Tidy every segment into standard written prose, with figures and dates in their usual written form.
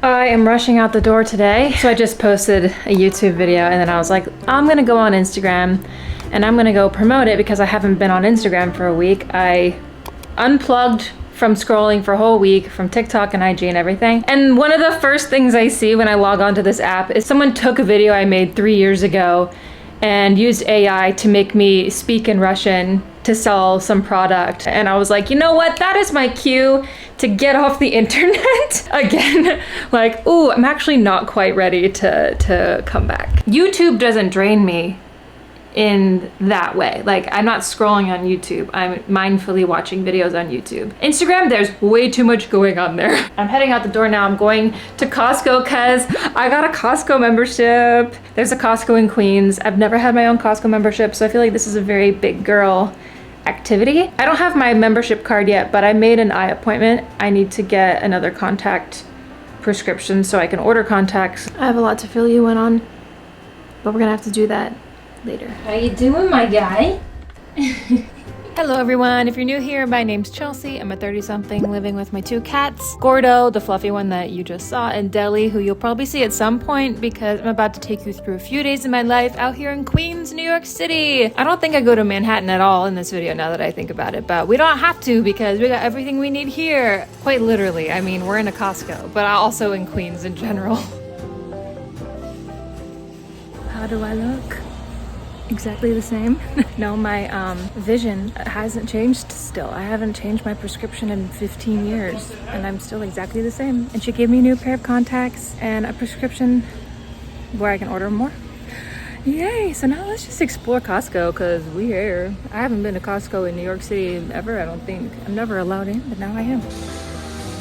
I am rushing out the door today, so I just posted a YouTube video and then I was like, I'm gonna go on Instagram and I'm gonna go promote it because I haven't been on Instagram for a week. I unplugged from scrolling for a whole week from TikTok and IG and everything. And one of the first things I see when I log onto this app is someone took a video I made 3 years ago and used AI to make me speak in Russian to sell some product. And I was like, you know what? That is my cue to get off the internet again. Like, ooh, I'm actually not quite ready to come back. YouTube doesn't drain me in that way. Like, I'm not scrolling on YouTube. I'm mindfully watching videos on YouTube. Instagram, there's way too much going on there. I'm heading out the door now. I'm going to Costco because I got a Costco membership. There's a Costco in Queens. I've never had my own Costco membership, so I feel like this is a very big girl activity. I don't have my membership card yet, but I made an eye appointment. I need to get another contact prescription so I can order contacts. I have a lot to fill you in on, but we're gonna have to do that later. How you doing, my guy? Hello everyone, if you're new here, my name's Chelsea. I'm a 30-something living with my 2 cats, Gordo, the fluffy one that you just saw, and Deli, who you'll probably see at some point because I'm about to take you through a few days of my life out here in Queens, New York City. I don't think I go to Manhattan at all in this video now that I think about it, but we don't have to because we got everything we need here. Quite literally, I mean, we're in a Costco, but also in Queens in general. How do I look? Exactly the same. No, my vision hasn't changed still. I haven't changed my prescription in 15 years and I'm still exactly the same. And she gave me a new pair of contacts and a prescription where I can order more. Yay, so now let's just explore Costco because we're here. I haven't been to Costco in New York City ever, I don't think. I'm never allowed in, but now I am.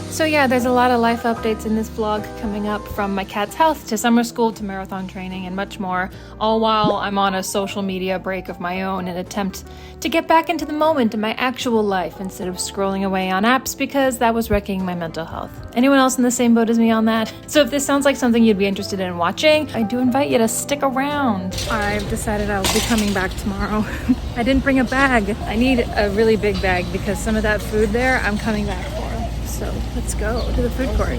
So yeah, there's a lot of life updates in this vlog coming up, from my cat's health to summer school to marathon training and much more, all while I'm on a social media break of my own, an attempt to get back into the moment in my actual life instead of scrolling away on apps because that was wrecking my mental health. Anyone else in the same boat as me on that? So if this sounds like something you'd be interested in watching, I do invite you to stick around. I've decided I'll be coming back tomorrow. I didn't bring a bag. I need a really big bag because some of that food there I'm coming back for. So let's go to the food court.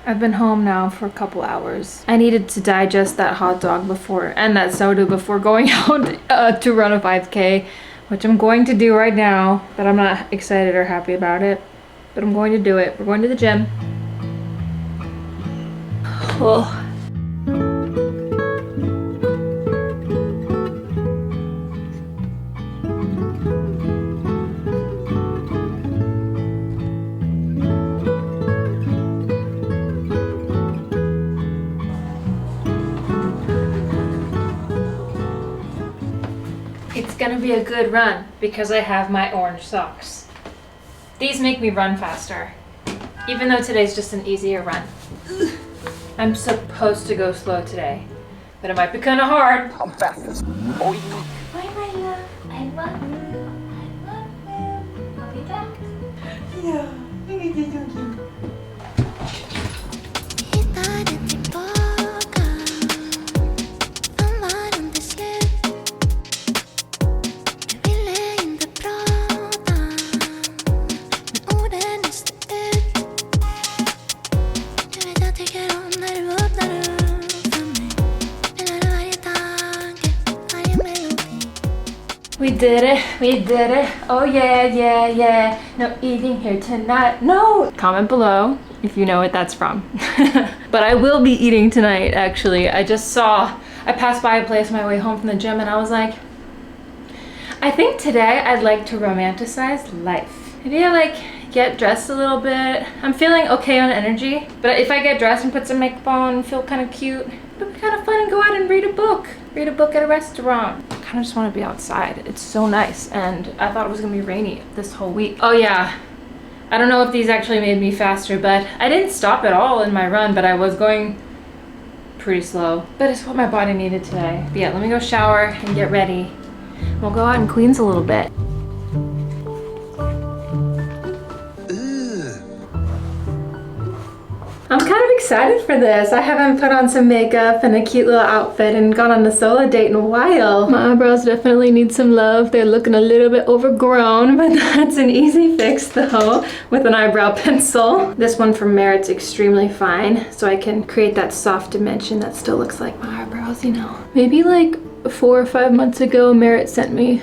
I've been home now for a couple hours. I needed to digest that hot dog before and that soda before going out to run a 5K, which I'm going to do right now, but I'm not excited or happy about it. But I'm going to do it. We're going to the gym. Oh. It's gonna be a good run because I have my orange socks. These make me run faster, even though today's just an easier run. I'm supposed to go slow today, but it might be kind of hard. I'm fast. Oh, Bye, my love. I love you. I love you. I'll be back. yeah. We did it, we did it. Oh yeah, yeah, yeah. No eating here tonight. No! Comment below if you know what that's from. But I will be eating tonight, actually. I passed by a place on my way home from the gym and I was like, I think today I'd like to romanticize life. Maybe I like get dressed a little bit. I'm feeling okay on energy, but if I get dressed and put some makeup on and feel kind of cute, it'll be kind of fun and go out and read a book. Read a book at a restaurant. I kind of just want to be outside. It's so nice, and I thought it was gonna be rainy this whole week. Oh yeah, I don't know if these actually made me faster, but I didn't stop at all in my run, but I was going pretty slow. But it's what my body needed today. But yeah, let me go shower and get ready. We'll go out in Queens a little bit. I'm kind of excited for this. I haven't put on some makeup and a cute little outfit and gone on a solo date in a while. My eyebrows definitely need some love. They're looking a little bit overgrown, but that's an easy fix though with an eyebrow pencil. This one from Merit's extremely fine, so I can create that soft dimension that still looks like my eyebrows, you know. Maybe like 4 or 5 months ago, Merit sent me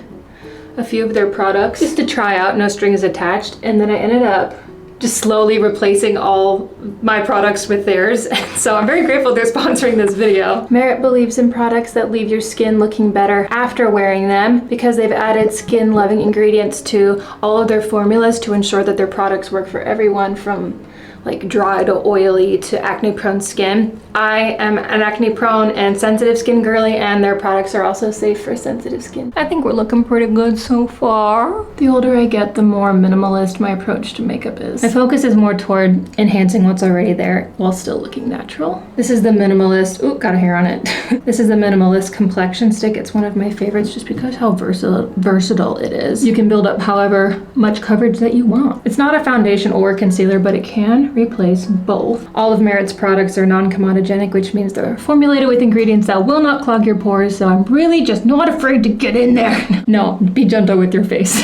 a few of their products just to try out, no strings attached, and then I ended up just slowly replacing all my products with theirs. So I'm very grateful they're sponsoring this video. Merit believes in products that leave your skin looking better after wearing them because they've added skin-loving ingredients to all of their formulas to ensure that their products work for everyone from like dry to oily to acne-prone skin. I am an acne-prone and sensitive skin girly, and their products are also safe for sensitive skin. I think we're looking pretty good so far. The older I get, the more minimalist my approach to makeup is. My focus is more toward enhancing what's already there while still looking natural. This is the minimalist, ooh, got a hair on it. This is the minimalist complexion stick. It's one of my favorites just because how versatile it is. You can build up however much coverage that you want. It's not a foundation or a concealer, but it can replace both. All of Merit's products are non-comedogenic, which means they're formulated with ingredients that will not clog your pores, so I'm really just not afraid to get in there. No, be gentle with your face.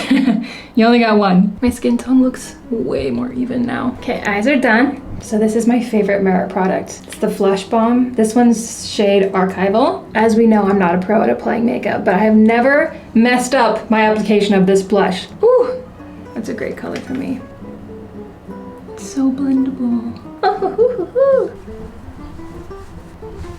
You only got one. My skin tone looks way more even now. Okay, eyes are done. So this is my favorite Merit product. It's the Flush Balm. This one's shade Archival. As we know, I'm not a pro at applying makeup, but I have never messed up my application of this blush. Ooh, that's a great color for me. So blendable.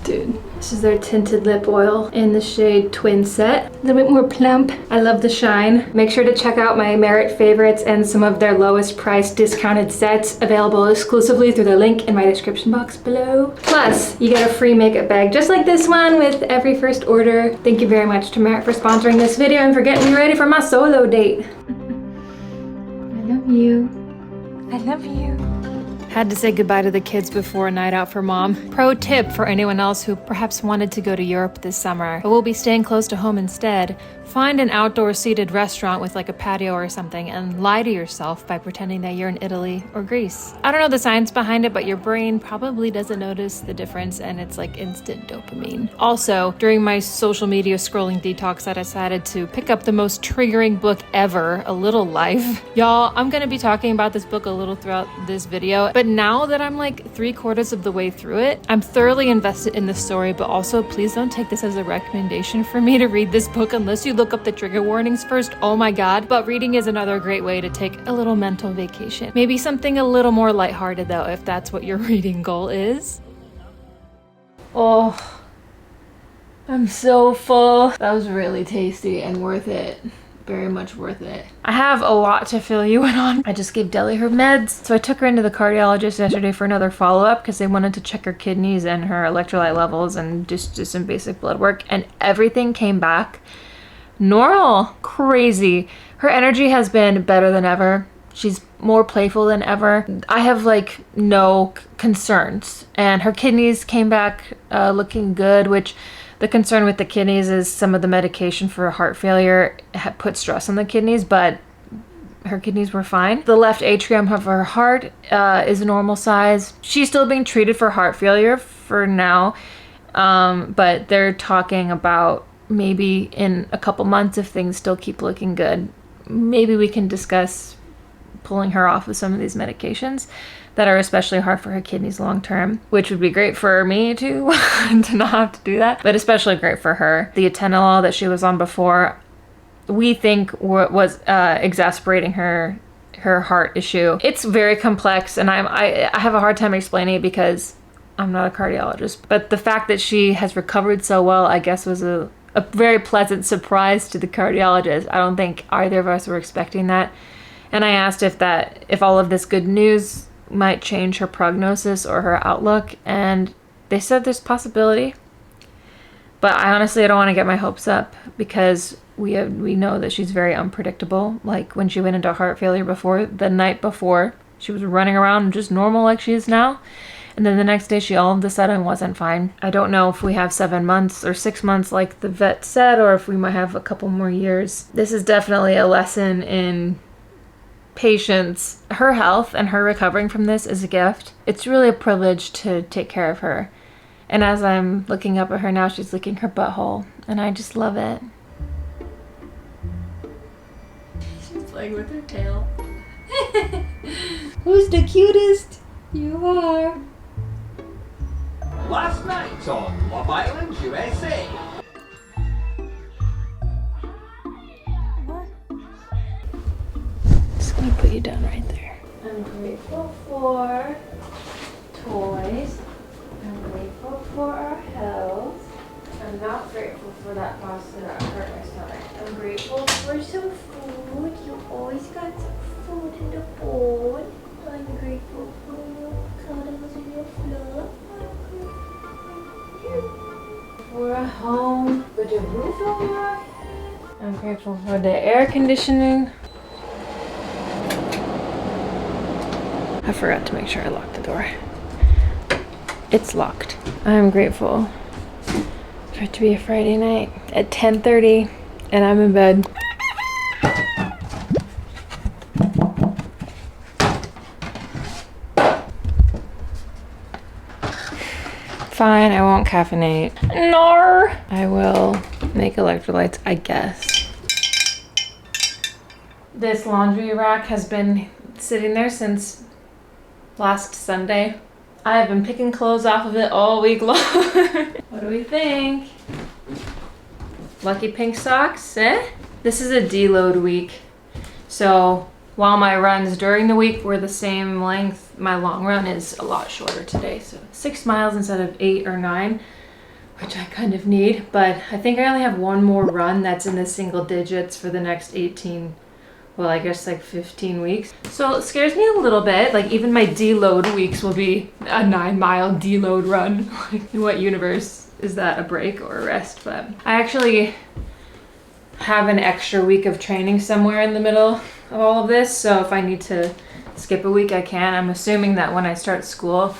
Dude, this is their tinted lip oil in the shade Twin Set. A little bit more plump. I love the shine. Make sure to check out my Merit favorites and some of their lowest price discounted sets available exclusively through the link in my description box below. Plus, you get a free makeup bag just like this one with every first order. Thank you very much to Merit for sponsoring this video and for getting me ready for my solo date. I love you. I love you. Had to say goodbye to the kids before a night out for mom. Pro tip for anyone else who perhaps wanted to go to Europe this summer, but will be staying close to home instead. Find an outdoor seated restaurant with like a patio or something and lie to yourself by pretending that you're in Italy or Greece. I don't know the science behind it, but your brain probably doesn't notice the difference and it's like instant dopamine. Also, during my social media scrolling detox, I decided to pick up the most triggering book ever, A Little Life. Y'all, I'm gonna be talking about this book a little throughout this video, but now that I'm like 3/4 of the way through it, I'm thoroughly invested in the story, but also please don't take this as a recommendation for me to read this book unless you look up the trigger warnings first. Oh my god. But reading is another great way to take a little mental vacation. Maybe something a little more lighthearted though, if that's what your reading goal is. Oh, I'm so full. That was really tasty and worth it. Very much worth it. I have a lot to fill you in on. I just gave Deli her meds. So I took her into the cardiologist yesterday for another follow-up because they wanted to check her kidneys and her electrolyte levels and just do some basic blood work, and everything came back normal. Crazy. Her energy has been better than ever. She's more playful than ever. I have like no concerns, and her kidneys came back looking good, which the concern with the kidneys is some of the medication for heart failure put stress on the kidneys, but her kidneys were fine. The left atrium of her heart is a normal size. She's still being treated for heart failure for now, but they're talking about maybe in a couple months, if things still keep looking good, maybe we can discuss pulling her off of some of these medications that are especially hard for her kidneys long term, which would be great for me too, to not have to do that, but especially great for her. The atenolol that she was on before, we think was exacerbating her heart issue. It's very complex, and I have a hard time explaining it because I'm not a cardiologist, but the fact that she has recovered so well, I guess, was a very pleasant surprise to the cardiologist. I don't think either of us were expecting that. And I asked if all of this good news might change her prognosis or her outlook, and they said there's possibility. But I honestly don't want to get my hopes up because we know that she's very unpredictable. Like when she went into heart failure before, the night before, she was running around just normal like she is now. And then the next day she all of a sudden wasn't fine. I don't know if we have 7 months or 6 months like the vet said, or if we might have a couple more years. This is definitely a lesson in patience. Her health and her recovering from this is a gift. It's really a privilege to take care of her. And as I'm looking up at her now, she's licking her butthole, and I just love it. She's playing with her tail. Who's the cutest? You are. Last night on Love Island, USA. Just gonna put you down right there. I'm grateful for toys. I'm grateful for our health. I'm not grateful for that pasta that hurt my stomach. I'm grateful for some food. You always got some food in the bowl. I'm grateful for your cuddles and your love. For a home with a roof over our head. I'm grateful for the air conditioning. I forgot to make sure I locked the door. It's locked. I'm grateful for it to be a Friday night at 10:30 and I'm in bed. Fine, I won't caffeinate. Nor! I will make electrolytes, I guess. This laundry rack has been sitting there since last Sunday. I have been picking clothes off of it all week long. What do we think? Lucky pink socks, eh? This is a deload week. So while my runs during the week were the same length, my long run is a lot shorter today. So 6 miles instead of 8 or 9, which I kind of need. But I think I only have one more run that's in the single digits for the next 18, well, I guess like 15 weeks. So it scares me a little bit. Like even my deload weeks will be a 9-mile deload run. Like in what universe is that, a break or a rest? But I actually have an extra week of training somewhere in the middle of all of this. So if I need to skip a week, I can. I'm assuming that when I start school,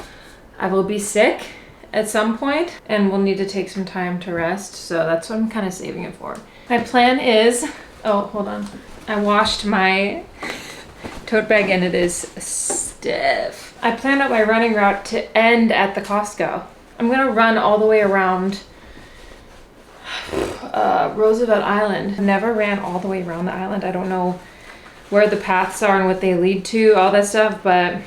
I will be sick at some point and will need to take some time to rest. So that's what I'm kind of saving it for. My plan is, oh, hold on. I washed my tote bag and it is stiff. I planned out my running route to end at the Costco. I'm gonna run all the way around Roosevelt Island. I've never ran all the way around the island. I don't know where the paths are and what they lead to, all that stuff, but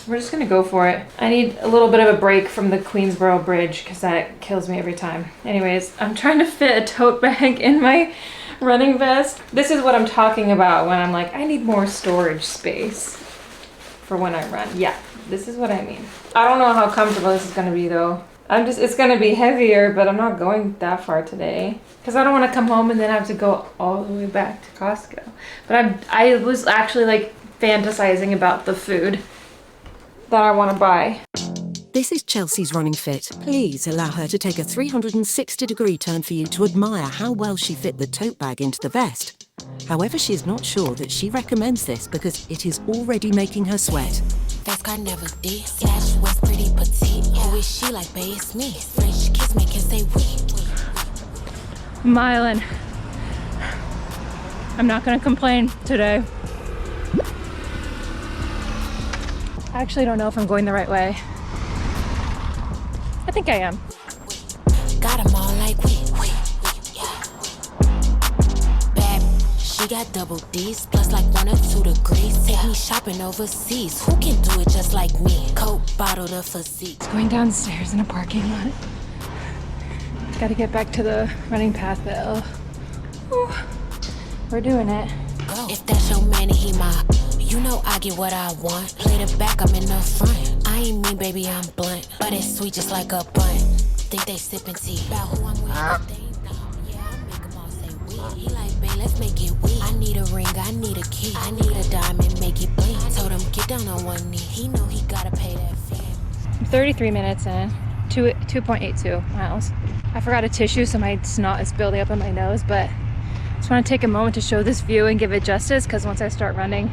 we're just gonna go for it. I need a little bit of a break from the Queensboro Bridge because that kills me every time. Anyways, I'm trying to fit a tote bag in my running vest. This is what I'm talking about when I'm like, I need more storage space for when I run. Yeah, this is what I mean. I don't know how comfortable this is gonna be though. It's gonna be heavier, but I'm not going that far today because I don't want to come home and then have to go all the way back to Costco. But I was actually like fantasizing about the food that I want to buy. This is Chelsea's Running Fit. Please allow her to take a 360-degree turn for you to admire how well she fit the tote bag into the vest. However, she is not sure that she recommends this because it is already making her sweat. Fast car never did. Slash was pretty petite. Who is she like, babe? It's me. French kiss make her say we. Mylan. I'm not gonna complain today. I actually don't know if I'm going the right way. I think I am. Got 'em all like we. Yeah. Bad, she got double D's, plus like 1 or 2 degrees. Take me shopping overseas. Who can do it just like me? Coke bottle the physique. It's going downstairs in a parking lot. Gotta get back to the running path though. Whew. We're doing it. Go. If that's your man and he my, you know I get what I want. Play the back, I'm in the front. I ain't mean, baby, I'm blunt. But it's sweet just like a bun. Think they sippin' tea. About who I'm with, they ain't dumb. Yeah, I make 'em all say we. He like Bailey let's make it weak. I need a ring, I need a key. I need a diamond, make it bling. Told him, get down on one knee. He know he gotta pay that fee. I'm 33 minutes in, 2.82 miles. I forgot a tissue, so my snot is building up in my nose, but I just want to take a moment to show this view and give it justice, because once I start running,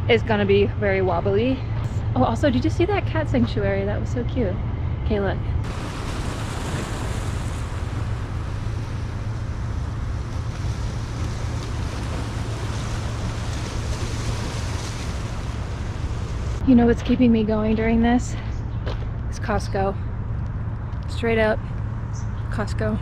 it's gonna be very wobbly. Oh, also, did you see that cat sanctuary? That was so cute. Okay, look. You know what's keeping me going during this? It's Costco. Straight up, Costco.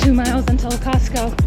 Two miles until Costco.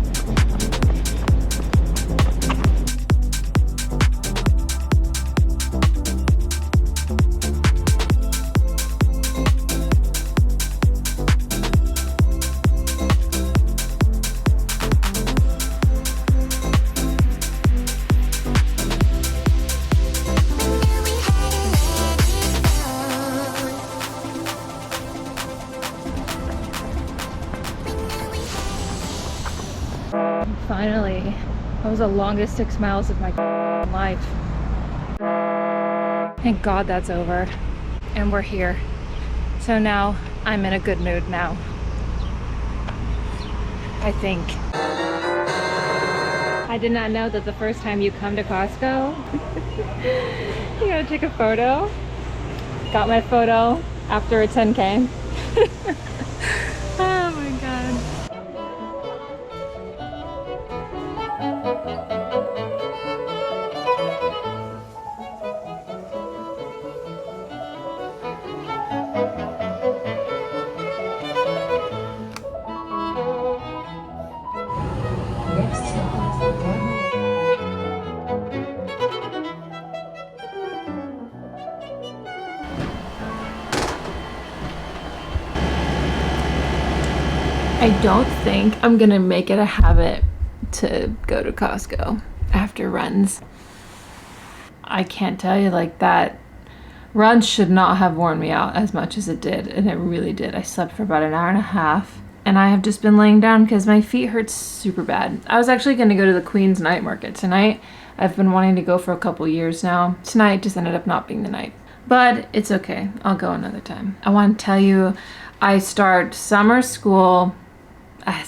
Finally, that was the longest 6 miles of my life. Thank God that's over. And we're here. So now I'm in a good mood now. I think. I did not know that the first time you come to Costco, you gotta take a photo. Got my photo after a 10K. Oh my God. I don't think I'm gonna make it a habit to go to Costco after runs. I can't tell you, like, that run should not have worn me out as much as it did, and it really did. I slept for about an hour and a half, and I have just been laying down because my feet hurt super bad. I was actually gonna go to the Queen's night market tonight. I've been wanting to go for a couple years now. Tonight just ended up not being the night, but it's okay. I'll go another time. I want to tell you, I start summer school.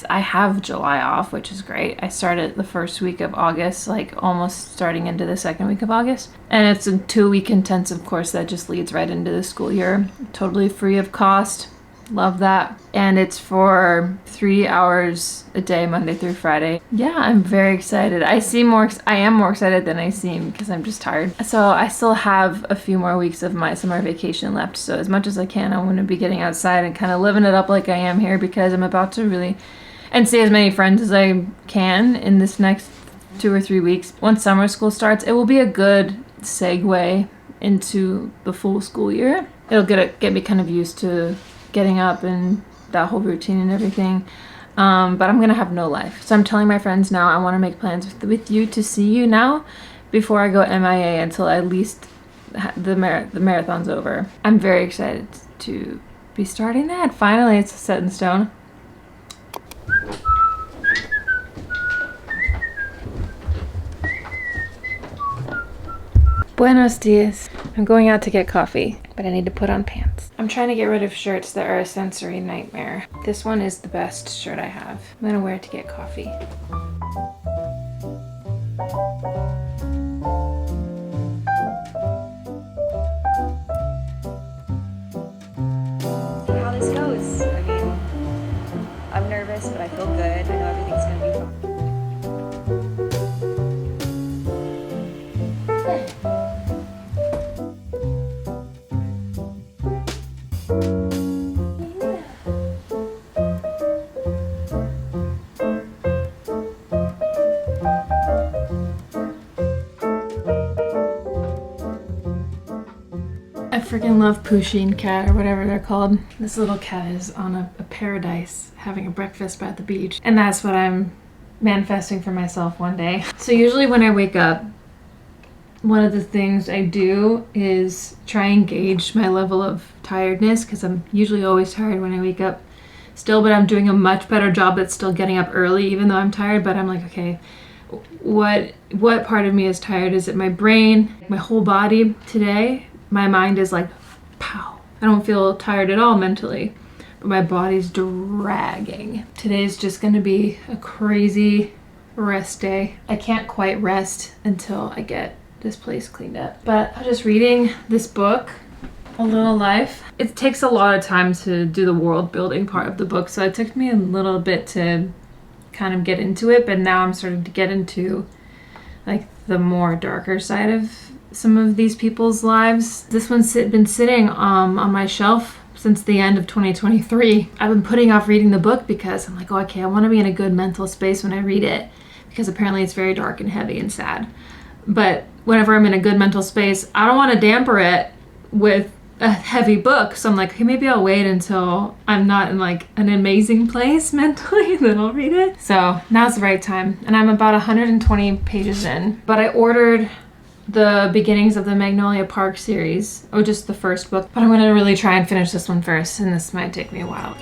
I have July off, which is great. I started the first week of August, like almost starting into the second week of August. And it's a 2-week intensive course that just leads right into the school year. Totally free of cost. Love that. And it's for 3 hours a day, Monday through Friday. Yeah, I'm very excited. I am more excited than I seem because I'm just tired. So I still have a few more weeks of my summer vacation left. So as much as I can, I want to be getting outside and kind of living it up like I am here, because I'm about to really and see as many friends as I can in this next 2 or 3 weeks. Once summer school starts, it will be a good segue into the full school year. It'll get me kind of used to getting up and that whole routine and everything, but I'm gonna have no life. So I'm telling my friends now I want to make plans with you to see you now before I go MIA until at least the marathon's over. I'm very excited to be starting that. Finally, it's set in stone. Buenos dias. I'm going out to get coffee, but I need to put on pants. I'm trying to get rid of shirts that are a sensory nightmare. This one is the best shirt I have. I'm gonna wear it to get coffee. How this goes. I mean, I'm nervous, but I feel good. I know everything's gonna be fine. freaking love Pusheen cat or whatever they're called. This little cat is on a paradise having a breakfast by the beach. And that's what I'm manifesting for myself one day. So usually when I wake up, one of the things I do is try and gauge my level of tiredness, because I'm usually always tired when I wake up still, but I'm doing a much better job at still getting up early even though I'm tired. But I'm like, okay, what part of me is tired? Is it my brain, my whole body? Today my mind is like, pow. I don't feel tired at all mentally, but my body's dragging. Today's just gonna be a crazy rest day. I can't quite rest until I get this place cleaned up. But I'm just reading this book, A Little Life. It takes a lot of time to do the world building part of the book, so it took me a little bit to kind of get into it, but now I'm starting to get into like the more darker side of some of these people's lives. This one's been sitting on my shelf since the end of 2023. I've been putting off reading the book because I'm like, oh, okay, I want to be in a good mental space when I read it, because apparently it's very dark and heavy and sad. But whenever I'm in a good mental space, I don't want to damper it with a heavy book. So I'm like, okay, maybe I'll wait until I'm not in like an amazing place mentally, and then I'll read it. So now's the right time. And I'm about 120 pages in, but I ordered the beginnings of the Magnolia Park series, or just the first book, but I'm gonna really try and finish this one first, and this might take me a while.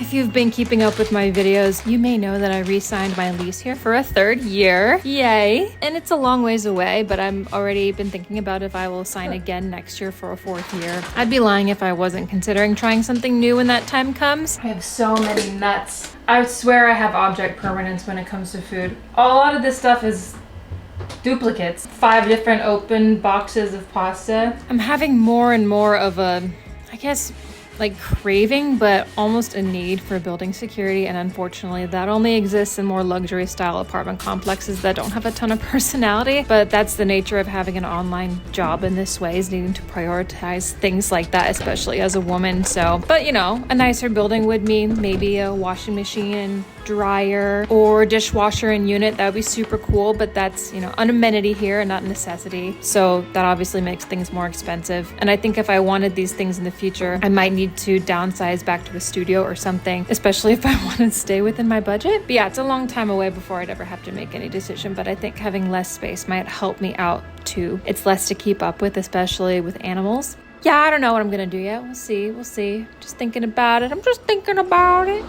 If you've been keeping up with my videos, you may know that I re-signed my lease here for a 3rd year. Yay! And it's a long ways away, but I'm already been thinking about if I will sign again next year for a 4th year. I'd be lying if I wasn't considering trying something new when that time comes. I have so many nuts. I swear I have object permanence when it comes to food. A lot of this stuff is duplicates. 5 different open boxes of pasta. I'm having more and more of a, I guess, like craving, but almost a need for building security, and unfortunately that only exists in more luxury style apartment complexes that don't have a ton of personality. But that's the nature of having an online job in this way, is needing to prioritize things like that, especially as a woman. So, but you know, a nicer building would mean maybe a washing machine and dryer or dishwasher and unit. That would be super cool, but that's, you know, an amenity here and not a necessity. So that obviously makes things more expensive. And I think if I wanted these things in the future, I might need to downsize back to a studio or something, especially if I want to stay within my budget. But yeah, it's a long time away before I'd ever have to make any decision, but I think having less space might help me out too. It's less to keep up with, especially with animals. Yeah, I don't know what I'm gonna do yet. We'll see. Just thinking about it. I'm just thinking about it.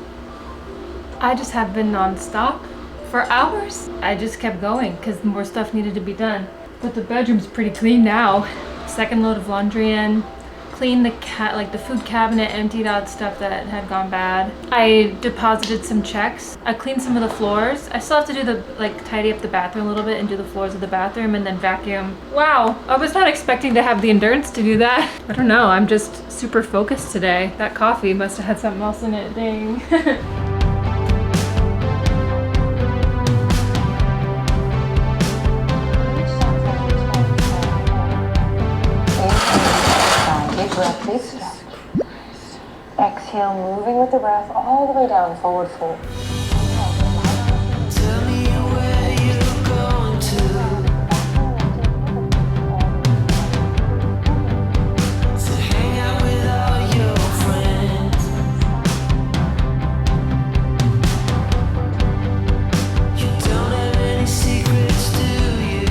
I just have been nonstop for hours. I just kept going because more stuff needed to be done. But the bedroom's pretty clean now. 2nd load of laundry in. Cleaned the food cabinet, emptied out stuff that had gone bad. I deposited some checks. I cleaned some of the floors. I still have to do tidy up the bathroom a little bit and do the floors of the bathroom and then vacuum. Wow, I was not expecting to have the endurance to do that. I don't know, I'm just super focused today. That coffee must have had something else in it, dang. Breath, please. Exhale, moving with the breath all the way down, forward fold. Tell me where you're going to hang out with all your friends. You don't have any secrets, do you?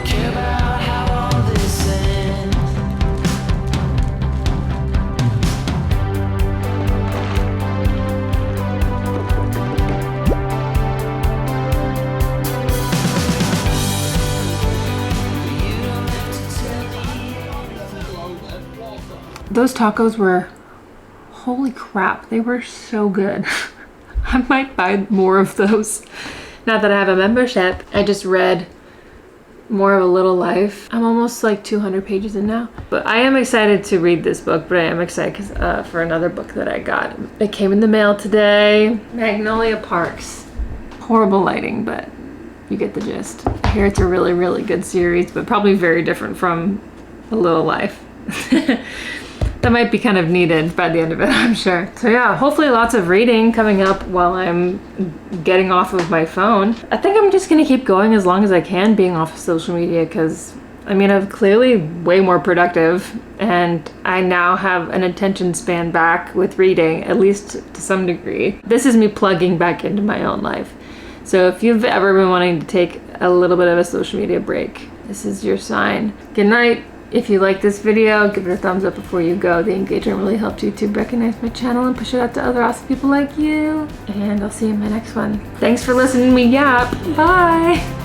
Care about how all this ends. Those tacos were, holy crap, they were so good. I might buy more of those now that I have a membership. I just read more of A Little Life. I'm almost like 200 pages in now. But I am excited to read this book, but I am excited for another book that I got. It came in the mail today. Magnolia Parks. Horrible lighting, but you get the gist. I hear it's a really, really good series, but probably very different from A Little Life. That might be kind of needed by the end of it, I'm sure. So yeah, hopefully lots of reading coming up while I'm getting off of my phone. I think I'm just gonna keep going as long as I can being off of social media, because I mean, I'm clearly way more productive and I now have an attention span back with reading, at least to some degree. This is me plugging back into my own life. So if you've ever been wanting to take a little bit of a social media break, this is your sign. Good night. If you like this video, give it a thumbs up before you go. The engagement really helped YouTube recognize my channel and push it out to other awesome people like you. And I'll see you in my next one. Thanks for listening to me yap. Bye.